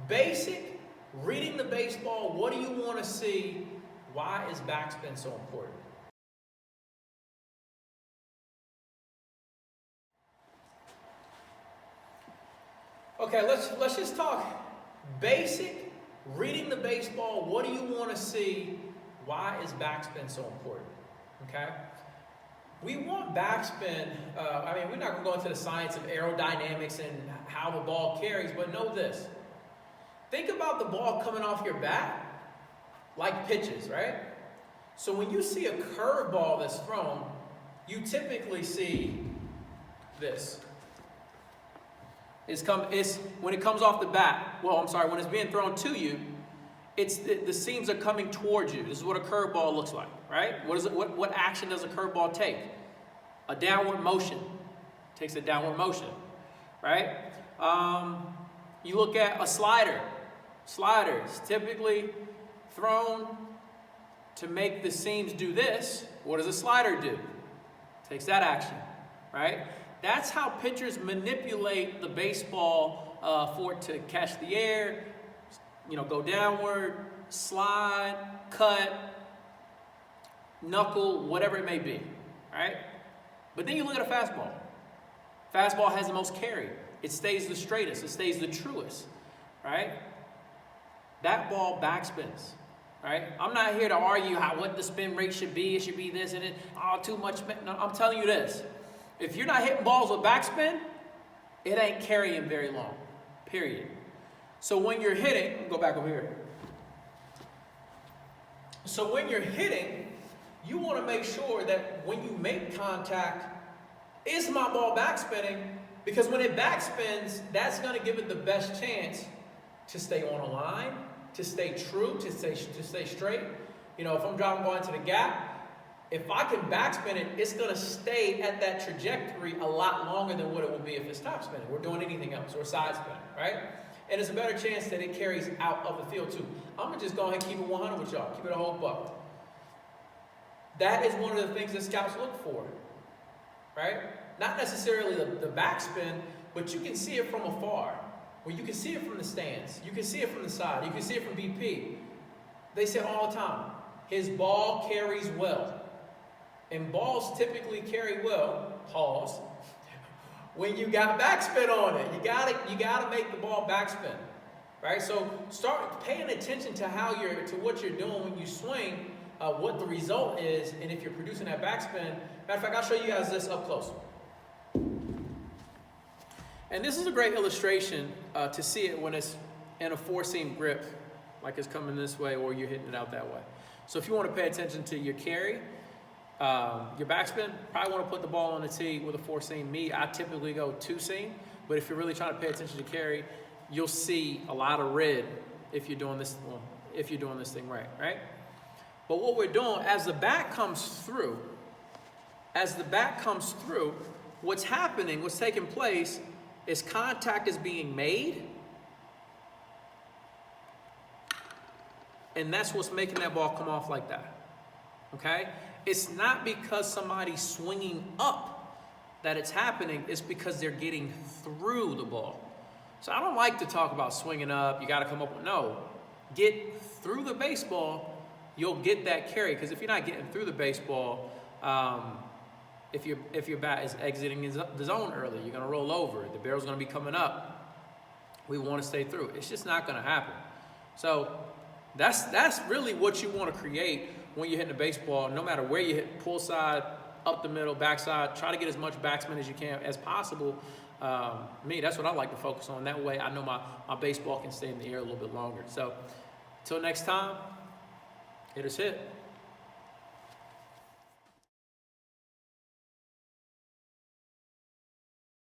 Basic, reading the baseball. What do you want to see? Why is backspin so important? Okay, let's just talk basic, reading the baseball. What do you want to see? Why is backspin so important? Okay? We want backspin. We're not going to go into the science of aerodynamics and how the ball carries, but know this. Think about the ball coming off your bat like pitches, right? So when you see a curveball that's thrown, you typically see this. When it comes off the bat, when it's being thrown to you, the seams are coming towards you. This is what a curveball looks like, right? What action does a curveball take? A downward motion. It takes a downward motion, right? You look at a slider. Slider is typically thrown to make the seams do this. What does a slider do? Takes that action, right? That's how pitchers manipulate the baseball for it to catch the air, go downward, slide, cut, knuckle, whatever it may be, right? But then you look at a fastball. Fastball has the most carry. It stays the straightest. It stays the truest, right? That ball backspins, right? I'm not here to argue what the spin rate should be. It should be this and it. Oh, too much. No, I'm telling you this. If you're not hitting balls with backspin, it ain't carrying very long, period. So when you're hitting, go back over here. So when you're hitting, you want to make sure that when you make contact, is my ball backspinning? Because when it backspins, that's going to give it the best chance to stay on a line, to stay true, to stay straight. If I'm driving ball into the gap, if I can backspin it, it's going to stay at that trajectory a lot longer than what it will be if it's top spinning. We're doing anything else, or side spinning, right? And it's a better chance that it carries out of the field too. I'm going to just go ahead and keep it 100 with y'all. Keep it a whole buck. That is one of the things that scouts look for, right? Not necessarily the backspin, but you can see it from afar. Or you can see it from the stands. You can see it from the side. You can see it from BP. They say all the time, his ball carries well. And balls typically carry well, pause, when you got backspin on it. You gotta make the ball backspin, right? So start paying attention to what you're doing when you swing, what the result is, and if you're producing that backspin. Matter of fact, I'll show you guys this up close. And this is a great illustration to see it when it's in a four-seam grip, like it's coming this way or you're hitting it out that way. So if you want to pay attention to your carry, your backspin, probably want to put the ball on the tee with a four-seam. I typically go two-seam, but if you're really trying to pay attention to carry, you'll see a lot of red if you're doing this thing right? But what we're doing, as the bat comes through, what's taking place is contact is being made, and that's what's making that ball come off like that, okay? It's not because somebody's swinging up that it's happening. It's because they're getting through the ball. So I don't like to talk about swinging up. You got to come up with, no. Get through the baseball, you'll get that carry. Because if you're not getting through the baseball, if your bat is exiting the zone early, you're going to roll over. The barrel's going to be coming up. We want to stay through. It's just not going to happen. So that's really what you want to create when you're hitting the baseball, no matter where you hit, pull side, up the middle, backside. Try to get as much backspin as you can as possible. That's what I like to focus on. That way I know my baseball can stay in the air a little bit longer. So until next time, hitters hit.